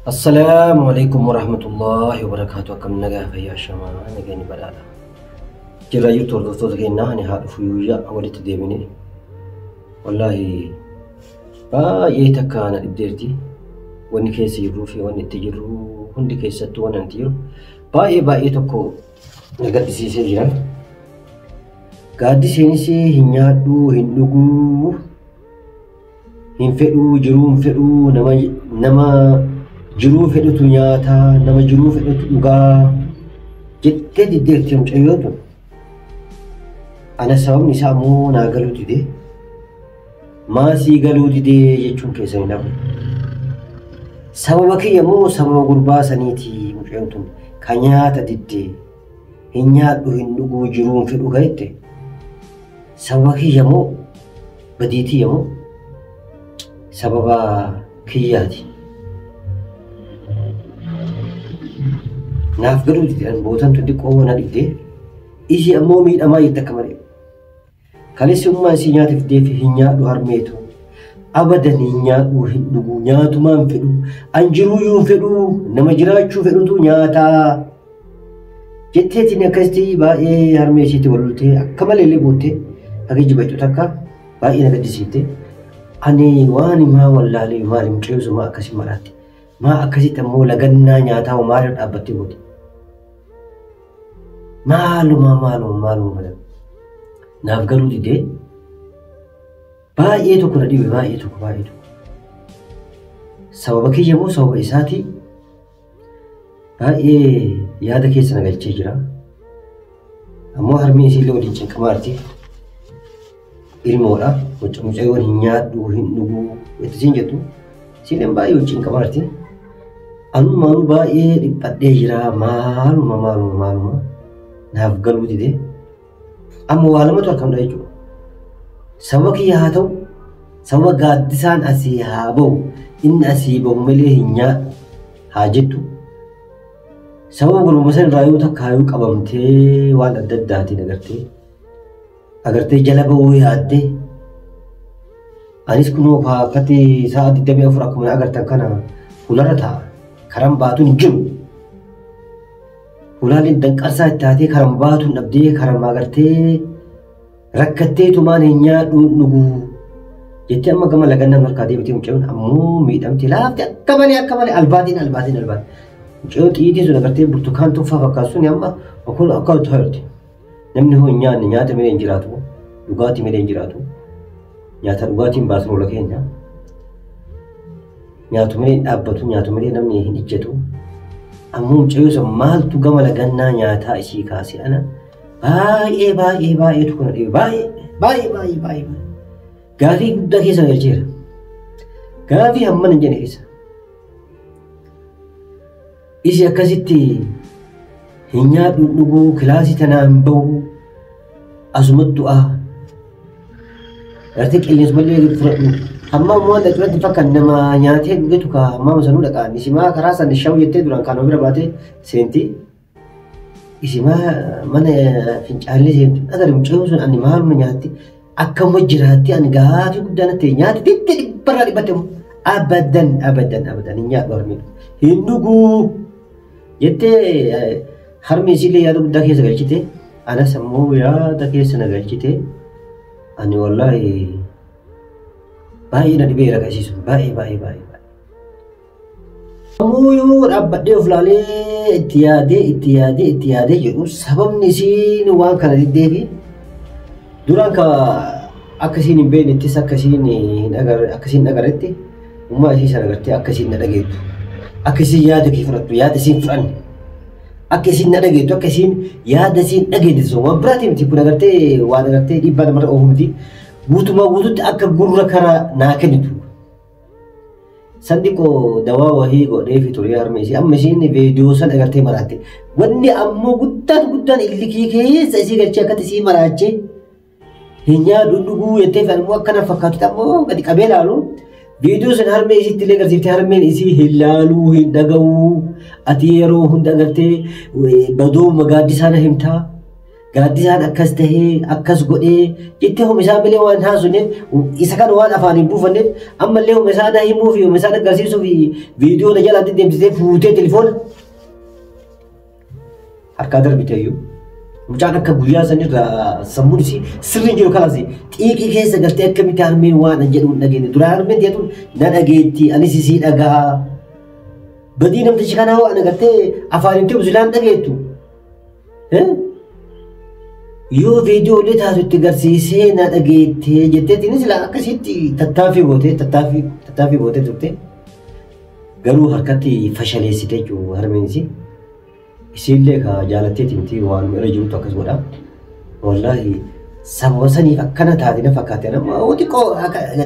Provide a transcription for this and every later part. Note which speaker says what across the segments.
Speaker 1: Assalamualaikum warahmatullahi wabarakatuh. Akkam nagaa fayyaa shamaa nageenyi badhaadha. Jirra jirtu hordoftoota keenyaa ani haadha fuyyuu walitti deebine. Wallaahi baay'ee takka na dhibdeerti. Wanni keessa jirruu fi wanni itti jirru hundi keessattuu waan anti jiru baay'ee tokko na gaddisiisee jira. Gaaddiseenis hin nyaadhu hin dhuguu hin fedhuu jiruu hin fedhuu nama jiruu fedhutu nyaata nama jiruu fedhutu dhugaa jettee diddeerti mucayyootu. Ana sababni isaa immoo naa galuu didee maasii galuu didee jechuun keessa hin hafu. Sababa kiyya moo sababa gurbaa saniiti mucayyootun ka nyaata diddee hin nyaadhu hin dhuguu jiruu hin fedhu ka'ette sababa kiyya moo badiitiyya moo sababa kiyyaati. Naaf galuu didee bootan tutti qoona dhibdee isi ammoo miidhamaa jette akka malee. Kaleessi ummaa isii nyaata fidee fi hin nyaadhu harmeetu abadan hin nyaadhu hin dhugu nyaatumaan fedhu an jiruuyyuu fedhu nama jiraachuu fedhutu nyaataa jetteetiin akkasitti baay'ee harmee isiitti walultee akka malee illee boottee hagi jibaytu takka baay'ee na gaddisiifte. Ani waan maa wallaalee maali mucayyoo maa akkasii maraatti maa akkasitti ammoo lagannaa nyaataa maaliif dhaabbattee goote. Maaluma naaf galuu didee baay'ee tokko na dhibe baay'ee tokko sababa kiyya moo sababa isaati baay'ee yaada keessa na galchee jira. Ammoo harmeen isiillee waliin cinqamaarti ilmoodha mucayyoon hin nyaadhu hin dhuguu ittisiin jettu isiilleen baay'ee waliin cinqamaarti. Anumaanuu baay'ee dhiphadhee jira maaluma naaf galuu didee amma waa lamatu harkamdha jechuudha. Sababa kiyya haa ta'u sababa gaaddisaan asii haa ba'u inni asii ba'u malee hin nyaadhu haa jettu. Sababa gurmuma san irraa yoo takka haayuu qabamtee waan adda addaatiin agartee jala ba'uu yaaddee anis kunoo akkatti sa'a 24 akkuma agartan kana fuularra taa'a karaan baatuun hin jiru. Ulaaleen danqarsaa itti taatee karam baatuun dhabdee karam agartee rakkattee tumaan hin nyaadhu dhugu jettee amma gama lagannaan harkaa deebitee mucayyoon ammoo miidhamtee laafte akka malee albaatiin mucayyoon xiitii sun agartee burtukaan tuffaa fakkaatu sun amma akkuma akka ta'etti namni hoo hin nyaanne nyaata malee hin jiraatu dhugaatii malee hin jiraatu nyaata dhugaatiin baasan ola keenya nyaatu malee dhaabbatu nyaatu malee namni hin ijjatu. Ammoo mucayyoo sun maaltu gama lagannaa nyaataa ishii kaasee ana baay'ee tokko na dhibe baay'ee gaafii guddaa keessa galcheera. Gaafii hammana hin jenne keessa isi akkasitti hin nyaadhu dhuguu kilaasii tanaan bahu asumatti du'aa gartee qilleensa malee fudhadhu. Amma waan dhaqirratti fakkaan nama nyaatee dhugeetu ka amma sanuu dhaqaan isimaa karaa san shawu jettee duraan kaanoo bira baatee seentii isimaa mana fincaallee seentu dhagari mucayyoo sun ani maaluma nyaatti akkama jiraatti ani gaafii guddaa natti nyaatti ditti dhibbarraa dhibbatte abadan hin nyaadhu harmeen hin dhuguu jettee harmi isiillee yaada guddaa keessa galchite anas ammoo yaada keessa na galchite ani wallaahi baay'ee na dhibee rakasiisu baay'ee. Ammoo yoo dhaabbadhee of laalee itti yaadee jedhu sababni isiin waan kana diddee fi duraan ka akkasiin hin beeknettis akkasiin dhagaretti ummaa isii sana agartee akkasiin na dhageettu akkasiin yaada kee fudhattu yaada isiin fudhanne akkasiin na dhageettu akkasiin yaada isiin dhageettisu waan biraatii miti kun agartee waan agartee dhiibbaa namarra oofu miti. Guututti akka gurra karaa naa kennitu. Sandiqoo dawaa wahii godhee fi turee harmee isii amma isiin viidiyoo san agartee maraatte. Wanni ammoo guddaan illikii keessa isii galchee akkatti isii maraachee hin nyaadhu dhuguu jettee fi ammoo akkana fakkaatutti ammoo gadi qabee laalu viidiyoo san harmee isiitti illee agarsiiftee harmeen isii hin laaluu hin dhaga'uu ati yeroo hunda agartee badoo magaaddisaan himtaa gaaddisaan akkas tahee akkas godhee jettee humna isaa malee waan haasofneef isa kana waan afaan hin buufanneef ammallee humna isaa himuu fi humna isaa agarsiisuu fi viidiyoo na jalatti deemsisee fuutee telefoona harkaa darbiteeyyuu. Mucaan akka guyyaa sanirraa sammuun isii sirriin jiru kanas xiiqii keessa galtee akkamitti harmeen waan an jedhu hin dhageenye duraan harmeen jedhuun na dhageetti anis isii dhagaa badii namtichi kanaa waan agartee afaan hin tibsu laan dhageettu. Yoo viidiyoo illee taatu itti agarsiisee na dhageettee jetteettiinis laa akkasitti tattaaffii gootee turte garuu harkatti fashaleessite jechuudha harmeen isii. Isillee ka jaalatteetiin ti waan irra jirutu akkas godha. Wallaahi sababa saniif akkana taate na fakkaate nama xiqqoo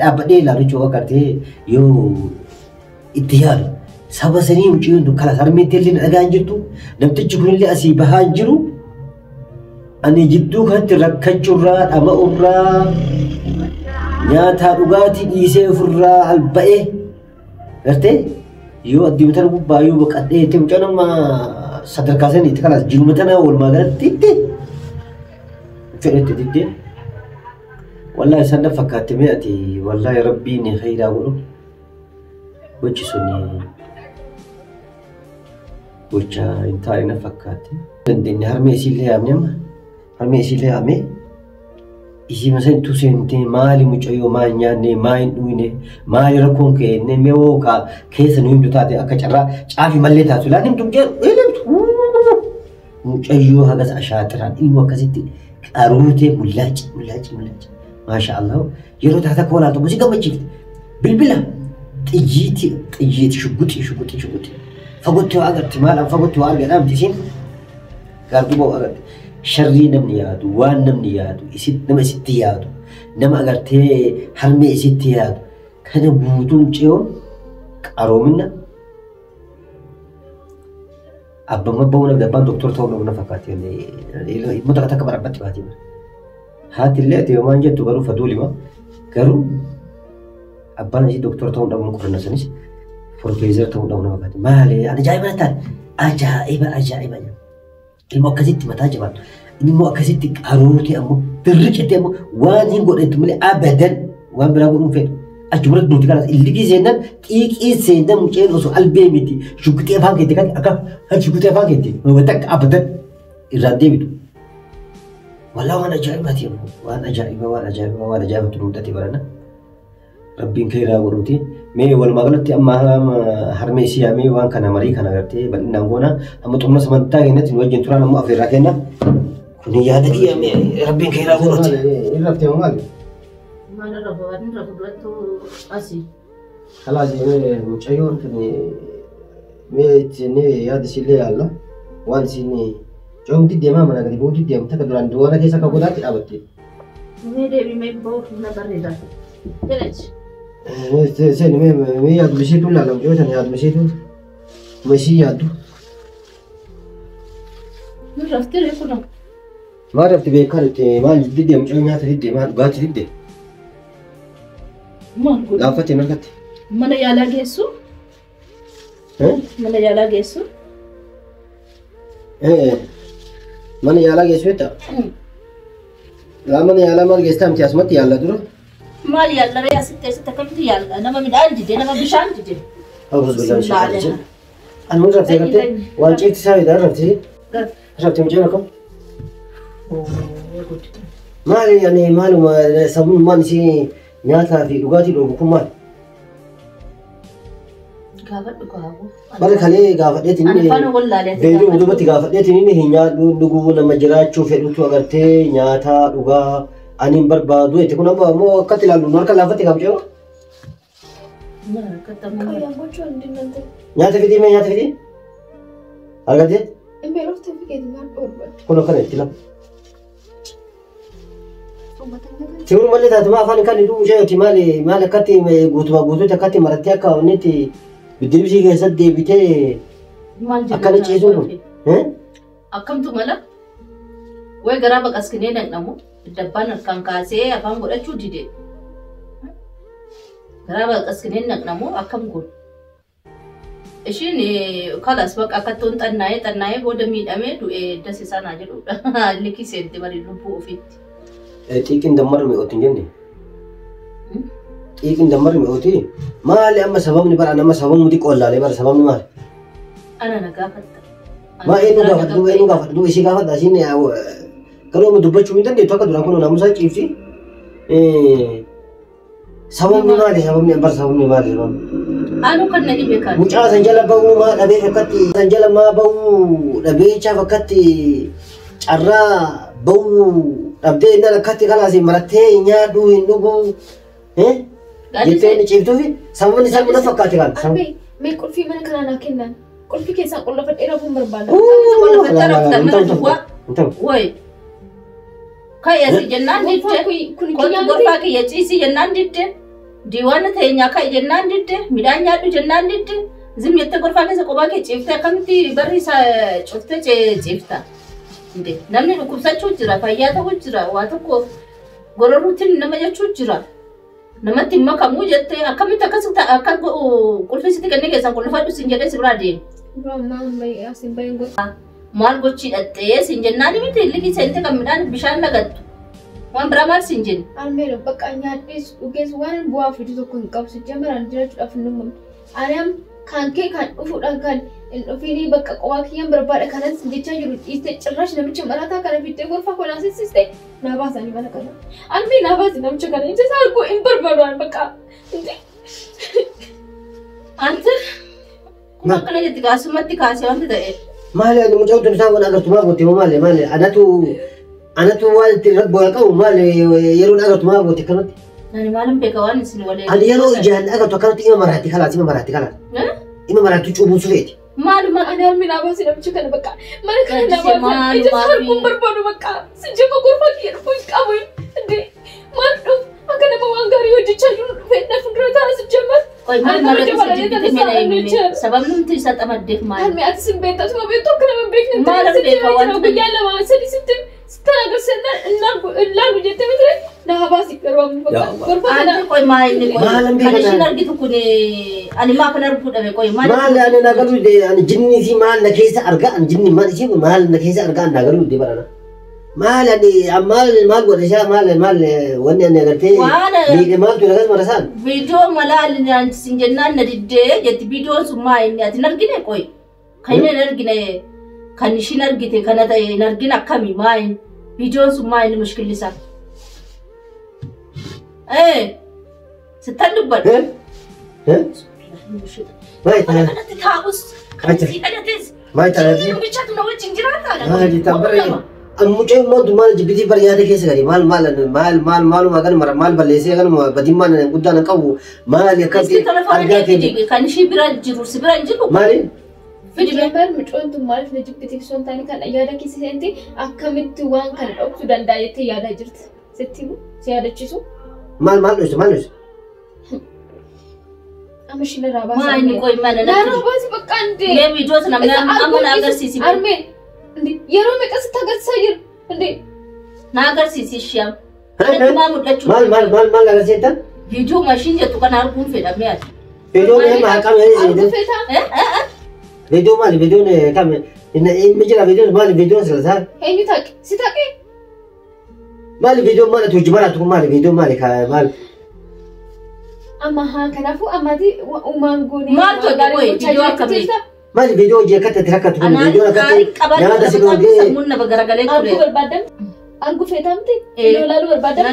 Speaker 1: dhaabbadhee ilaalu jechuudha akkartee yoo itti yaadu. Sababa sanii mucayyoon dukkana harmeetti illee na dhagaa hin jirtu. Namtichi kunillee asii bahaa hin jiru. Ani jidduu kanatti rakkachuurraa dhama'uurraa nyaataa dhugaatii dhiisee ofirraa alba'ee gartee yoo addimatan gubbaa yoo baqadhee itti mucaan amma sadarkaa sanii itti kanas jiruma tanaa walumaa galatti fedhetti diddee wallaahi isaan na fakkaatte mee ati wallaahi rabbiin khayraa godhu gochi suni gocha hin taane na fakkaatte dandeenye harmee isiillee yaamne amma harmee isiillee yaamee isii masan tu seentee maali mucayyoo maal nyaanne maal hin dhuyne maali rakkoon keenne mee wookaa keessa nu himtu taate akka carraa caafii mallee taatu laan himtu jedhu mucayyoo hagas ashaatiraan ilmu akkasitti qaruutee mul'aaci maasha Allah yeroo taata koolaa tokko si gammachiifte bilbila xiyyiiti shuguxi fagootti waa agarti maalaan fagootti waa arga dhaamti isiin gaarduba waa agarti sharrii namni yaadu waan namni yaadu nama isitti yaadu nama agartee harmee isitti yaadu kana guutuun ce'oo qaroomina abbaan abbaan abbaan doktor ta'uu nama fakkaate muta takka barabbatti baatee haati illee ati waan jettu garuu faduulima garuu abbaan isii doktor ta'uu dhabuun qorannoo sanis profeesar ta'uu dhabuun nama fakkaate maali ajaa'iba ta'an ajaa'iba ilmoo akkasitti mataa jabaatu ilmoo akkasitti qaruutii ammoo birriqetti ammoo waan hin godhetu malee abadan waan biraa godhuun fedhu achuma duuti kanas illigii seenan xiiqii seenan muceen osoo albee miti shukutii afaan keetti kan akka shukutii afaan keetti wanta akka abadan irraan deebitu wallaahi waan ajaa'ibatu nuudhate barana rabbiin khayraa godhuuti mee walumaa galatti amma harmee isii yaamee waan kana marii kana agartee bal'inaan goona amma xumura samantaa keenyatti nu wajjin turaan ammoo afeerraa kenna kun yaada dhiyaame rabbiin khayraa godhuuti. Irraftee maali?
Speaker 2: Mana rabbaan rabbaatu asii.
Speaker 1: Kalaas mucayyoo mee itti yaada isillee yaalla waan isin coomti deemaa mana gadi buuti deemta akka duraan duwwaana keessa akka godhaatti dhaabatte.
Speaker 2: Mee deebii bahuuf na bareeda. Jedhachi.
Speaker 1: Sen mee yaadu bisheetuun laalam jootan yaadu bisheetuun masii yaaddu.
Speaker 2: Raftee kuna.
Speaker 1: Maal rafti beekaan itti maal diddee mucayyoo nyaata diddee maal dhugaatii diddee.
Speaker 2: Maal godhu?
Speaker 1: Laaffatti hin argatte.
Speaker 2: Mana yaalaa geessu? Mana yaalaa geessu?
Speaker 1: Mana yaalaa geessu jetta? Mana yaalaa maal geessaa miti asumatti yaalla dura?
Speaker 2: Maal yaalla ree asitti eessatti akkamitti yaalla? Nama midhaan didee nama bishaan didee.
Speaker 1: Hawwus billaan shaakkalchi. Anuma raftee gartee waan ceekti isaa fedhaa raftee? Raftee mucayyoo akkam? Maali ani maaluma sabni maan isii nyaataa fi dhugaatii dhoobu kun maali?
Speaker 2: Gaafa dhugaabu.
Speaker 1: Bara kalee gaafadheetiin beeluu udubatti gaafadheetiin hin nyaadhu dhuguu nama jiraachuu fedhutu agartee nyaataa dhugaa ani hin barbaadu jettee kun ammoo akkatti ilaallu nu harka laafatte qabjoo. Nyaata fidii mee nyaata fidii? Argattee? Kun akkana itti lafa. Sigur malee taatu maa afaan kan hidhuu ishee maal akkatti guutumaa guutuutti akkatti marattee akka wanneetti bidiribsii keessatti deebitee akkana ciisuun kun.
Speaker 2: Akkamtu mala? Wayi garaa baqaskinee dhaqnamu dabbaan harkaan kaasee afaan godhachuu dide. Garaa baqaskinee dhaqnamu akkam kun. Ishiin kalas bakka akkattoon xannaa'ee booda miidhamee du'ee dasi sanaa jedhudha. Likki seente bari lubbuu ofiitti.
Speaker 1: Xiiqiin dammar mi'ootiin jenne. Xiiqiin dammar mi'ootii maali amma sababni bara nama sababni xiqqoo laalee bara sababni maali?
Speaker 2: Ana na gaafatta.
Speaker 1: Maa eenyu gaafadhu ishee gaafadha ishiin garuu dubbachuu hin dandeettu akka duraan kun naamusaa ciibsi. Sababni maali sababni bara sababni maali sababni?
Speaker 2: Anu kan na dhibee kan.
Speaker 1: Mucaa san jala bahuu maa dhabee fakkatti san jala maa bahuu dhabeecha fakkatti carraa bahuu dhabdee inni akkatti kalaasii marattee nyaadhuu hin dhuguu. Jettee inni ciibtuufi sababni isaa mana fakkaate kan.
Speaker 3: Mee qulfii mana kanaa naa kennan. Qulfii keessaa qullafadhee rafuun barbaada.
Speaker 2: Woy. Kayyasi jennaan didde. Gorfaa kiyya ciisii jennaan didde. Diiwaana ta'e nyaaka jennaan didde. Midhaan nyaadhu jennaan didde. Zim jettee gorfaa keessa qophaa kee ciiftee akkamitti barri isaa cuftee ciifta. Namni dhukkubsachuu jira, fayyaa ta'uu jira, waa tokko gororruutiin nama jechuu jira. Namatti hin makamuu jettee akkamitti akkasitti akka qulfisitti kennee keessan qulfadhu sin jedhee si biraa deemu. Maal gochii dhattee sin jennaan miti liqii seente kan midhaan bishaan lagattu. Waan biraa maal sin jenni?
Speaker 3: Almeera bakka nyaadhees dhugees waan bu'aa fidu tokko hin qabsu jamaraan jirachuudhaaf hin dhumamne. Anam kan kee kan dhufuudhaan kan hin dhufiinii bakka qophaa kiyyaan barbaada kanas jechaa jiru dhiistee cirrash namicha marataa kana fiddee gorfaa konaa sissiste naa baasanii mana kana. Almee naa baasi namicha kana ija isaa arguu hin barbaadaan bakka.
Speaker 2: Ante kun akkana jetti kaasumatti kaasee wanti ta'e.
Speaker 1: Maali ani mucaa utuun isaan kun agartu maa goote maali anatu waan itti bu'aa qabu maali yeroon agartu maa goote kanatti.
Speaker 2: Nani maalum beeka waan isin walee.
Speaker 1: Ani yeroo ijaan agartu akkanatti ima maraatti kalaas. Ima maraatti cuubuun sufeeti.
Speaker 2: Maaluma
Speaker 3: ani almee naa baasi namicha kana bakka. Mana kana naa baasi ija isaa arguu hin barbaadu bakka. Si jibba gorfaa kiyya dhufuu hin qabu. Maal dhufu akka nama waan gaarii hojjechaa jiru dhufee na fuuldura taa'aa si jemma.
Speaker 2: Sababni nuti isa xamaddeef maali?
Speaker 3: Almee ati sin beektaa suma beektu akka nama hin beekne.
Speaker 2: Maal beeka waan
Speaker 3: ta'eef guyyaa lama sadii sittin laalu jettee mitire naa baasi garuu gorfaa kana.
Speaker 2: Qoy maali kan ishiin argitu kun ani maa kan arguu dhabe qoy maali?
Speaker 1: Maali ani naa galuu dee ani jinnii fi maal na keessa argaa ani jinnii maal ishee maal na keessa argaa naa galuu dee barana. Maal ani maal godhe isaa maal wanni ani agartee miidhe maaltu nagas marasaan.
Speaker 2: Viidiyoo malaa sin jennaan na diddee jetti viidiyoon sun maa inni ati hin argine qoy. Kan inni hin argine kan ishiin argite kana ta'e hin argine akkami maa inni viidiyoon sun maa inni mushkillisaa. Sittan dubbadhu.
Speaker 1: Maal
Speaker 2: kanatti taa'us kan isii dhalatees.
Speaker 1: Maal taa'ee?
Speaker 2: Bichaatu na wajjin jiraataadha.
Speaker 1: Jitaan bara mucaan mootu maal jibbitii bara yaada keessa gadi maaluma kan mara maal balleessee kan badimmaan guddaan qabu maali akkatti argaa keeti.
Speaker 2: Kan ishii bira jiru si bira jiru.
Speaker 1: Maali?
Speaker 3: Fidimeebar mucoon tun maaliif na jibbitii sun taane kan yaada keessa seenti akkamitti waan kana dhoksu danda'a jettee yaadaa jirti. Sitti si yaadachiisu.
Speaker 1: Maal dhufu?
Speaker 3: Amma shina raabaa.
Speaker 2: Maa inni qoy mana
Speaker 3: natti. Naa raabaa si bakka andee.
Speaker 2: Mee viidiyoo sana amma na agarsiisi.
Speaker 3: Armee. Yeroo meeqa sitti agarsiisaa jiru?
Speaker 2: Na agarsiisi shiyam.
Speaker 1: Maal agarsiisan?
Speaker 2: Viidiyoo mashiin jettu kan arguun fedhamee ati.
Speaker 1: Viidiyoo mee maaqame? Viidiyoo maali? Viidiyoon kam? Inni jira viidiyoon maali? Viidiyoon silasaa?
Speaker 3: Eenyu taaqe? Si taaqe?
Speaker 1: Maali viidiyoon maali? Tuuji baraatu kun maali? Viidiyoon maali?
Speaker 3: Amma haa kanaafuu ammati uumaan goonee.
Speaker 2: Maal tolta qoy viidiyoo akkamii?
Speaker 1: Maali viidiyoo hojii akkatti itti rakkatu kun viidiyoo akkatti nyaata si dhugee.
Speaker 2: Sammuun na bagaragalee ture.
Speaker 3: Arguu barbaadan? Arguu feetamte? Ilaaluu barbaadan?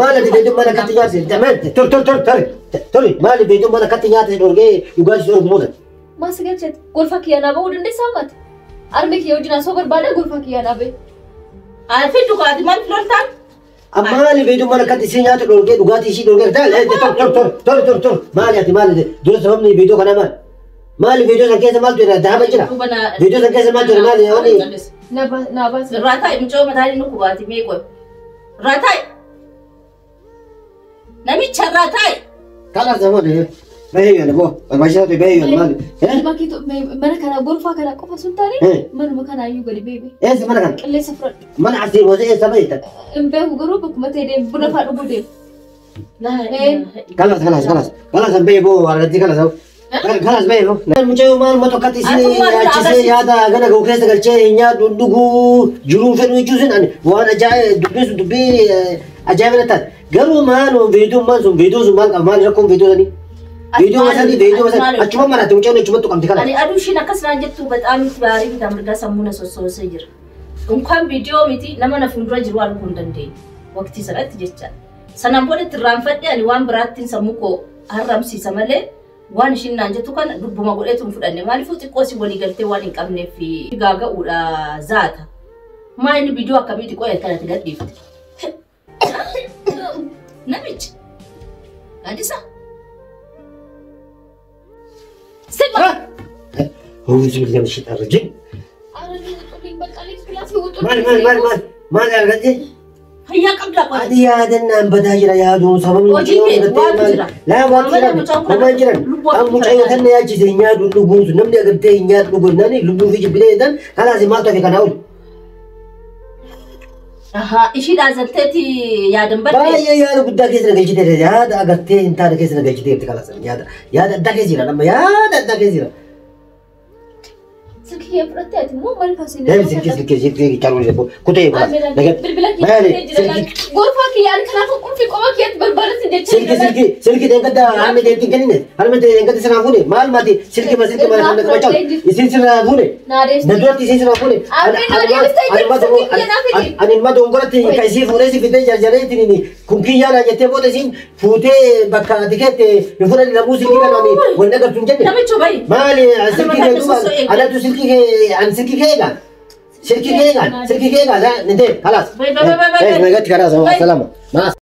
Speaker 1: Maali viidiyoo mana akkatti nyaata tori maali viidiyoo mana akkatti nyaata si dhugee dhugaatii si dhuguu muudan?
Speaker 3: Maasi galcheeti golfaa kiyyaanaa bahuu dandeessaa ammati? Armee kiyya wajjin asoo barbaada golfaa kiyyaanaa bahe.
Speaker 2: Alfi dhugaatii maal filooltaan?
Speaker 1: Maali viidiyoo mana akkatti si nyaata dhugee dhugaatii ishii dhugee tor maali ati maali dura sababni viidiyoo kanaa maali? Maali viidiyoo san keessa maaltu jira? Daaba jira? Viidiyoo san keessa maaltu jira? Maali yooni?
Speaker 3: Naabas.
Speaker 2: Raataa mucoo mataa inni kubaati mee qoy. Raataa. Namicha raataa.
Speaker 1: Kalaas namoonni bahee yaala boo barbaachisaa ta'e bahee yaala maali?
Speaker 3: Mana kana gorfaa kana qofa sun taane manuma kana iyyuu gadi beebe.
Speaker 1: Eessa mana kana?
Speaker 3: Qilleessa fudhadhu.
Speaker 1: Mana asii boosee eessa baheetta?
Speaker 3: Hin beeku garuu bakkuma ta'e deemu buna fa'aa dhuguu deemu.
Speaker 1: Kalaas an bahee boo argatti kalaas. خلاص بينه المجيء ما المتوقعت يصير يا هذا أنا جو كيس قال شيء هنا دندقو جروف إنه يجوزن أنا وأنا جاي دبي أجاي من التاد قالوا ما لو فيديو ما زوم فيديو زوم ما لكم فيديو ثاني فيديو مثلا أشوف ما رأيت مجيء نشوف تقام تكلم
Speaker 2: أنا أدوشي نكسر جت بتأمل تباري بدم رجع سمونا سوسيجر كم فيديو ميتي لما نفندرا جوال كوندندي وقتي سرعت جتة سنبولة الرامفات يعني وان براتين سموكو هرم سي سمله وان شين نانجتو كان ربما قلتهم فلان ما نفوت قوسي ولي قلتي وان كمني في جاجا ولا ذاتها ما إنه فيديو كبير تقول كانت تقديف نمج هذا صح سمع
Speaker 1: هو يزول لي مشيت الرجل ما قال قدي
Speaker 2: هيا قبل قبل
Speaker 1: هذه يا دنا بداجر يا دون سبب لا ما جرا أم مشاية ثنا يا جزء يا دون لبوس نمني قدي يا لبوس ناني لبوس في جبلة دن خلاص ما توفي كناول
Speaker 2: أها إيش لازم تأتي يا دم بدري
Speaker 1: باي يا لو بدك كيس نقول جدير يا ده أقرتي أنت ده كيس نقول جدير تخلص يا ده كيس جرا لما يا ده كيس جرا
Speaker 3: سلكي فرتات مو مال فاسين
Speaker 1: ده سلكي كارو يبغى كتير بقى
Speaker 3: بالبلاد غرفك يعني كان فوق في قمك يتبلبلت
Speaker 1: سلكي ده كده عم ده تكلمني هل ما ده كده سنافوني مال ما دي سلكي ما عندك ما جال يصير سنافوني ندوات يصير سنافوني أنا ما دون قلت كيسي فورسي في ده جالجالي تنيني كونكي يا راجع تبغى تسين فوتة بكرة دكت يفورا للموسيقى كلامي ولا كرتون جنة ما لي سلكي ده أنا تو سلكي عن سلكي كيغان لا ننتهي خلاص. باي باي باي باي. ما قلت خلاص السلامة.